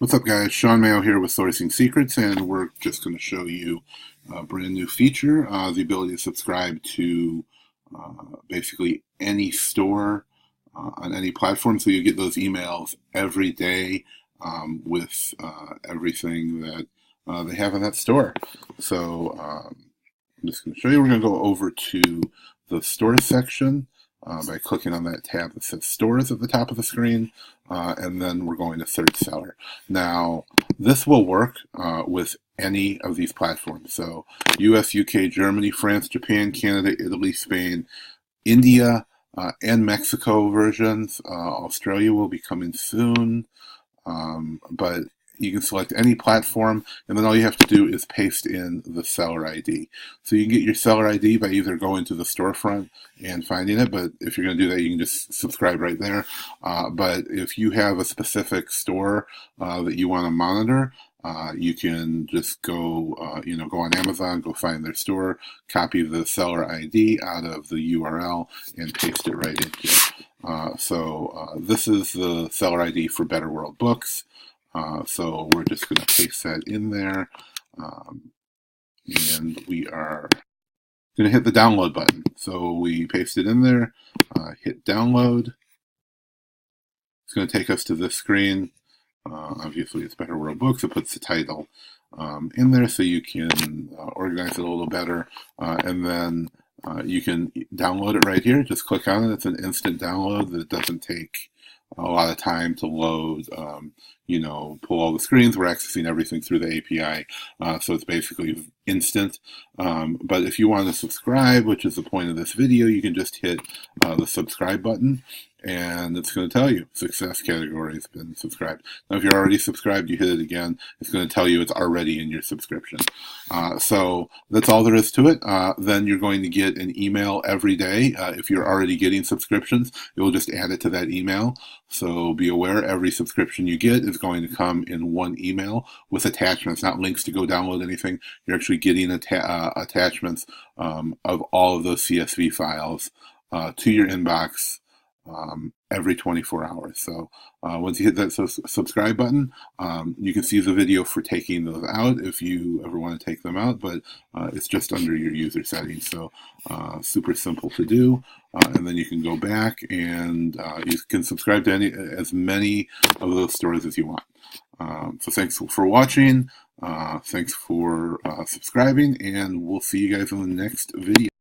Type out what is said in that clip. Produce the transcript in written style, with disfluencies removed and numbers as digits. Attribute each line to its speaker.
Speaker 1: What's up, guys? Shawn Mayo here with Sourcing Secrets, and we're just going to show you a brand new feature, the ability to subscribe to basically any store on any platform, so you get those emails every day with everything that they have in that store. So I'm just going to show you. We're going to go over to the store section by clicking on that tab that says Stores at the top of the screen, and then we're going to Search Seller. Now, this will work with any of these platforms. So US, UK, Germany, France, Japan, Canada, Italy, Spain, India, and Mexico versions. Australia will be coming soon, but you can select any platform, and then all you have to do is paste in the seller ID. So you can get your seller ID by either going to the storefront and finding it, but if you're going to do that, you can just subscribe right there. But if you have a specific store that you want to monitor, you can just go, go on Amazon, go find their store, copy the seller ID out of the URL, and paste it right in here. So this is the seller ID for Better World Books. So we're just going to paste that in there, and we are going to hit the download button. So we paste it in there, hit download. It's going to take us to this screen. Obviously, it's Better World Books. It puts the title in there so you can organize it a little better, and then you can download it right here. Just click on it. It's an instant download that doesn't take a lot of time to load, pull all the screens. We're accessing everything through the API, so it's basically instant. But if you want to subscribe, which is the point of this video, you can just hit the subscribe button, and it's going to tell you success category has been subscribed. Now, if you're already subscribed, you hit it again, it's going to tell you it's already in your subscription. So that's all there is to it. Then you're going to get an email every day. If you're already getting subscriptions, it will just add it to that email. So be aware, every subscription you get is going to come in one email with attachments, not links to go download anything. You're actually getting attachments of all of those CSV files to your inbox every 24 hours. So once you hit that subscribe button, you can see the video for taking those out if you ever want to take them out, but it's just under your user settings. So super simple to do. And then you can go back and you can subscribe to as many of those stores as you want. So thanks for watching. Thanks for subscribing, and we'll see you guys in the next video.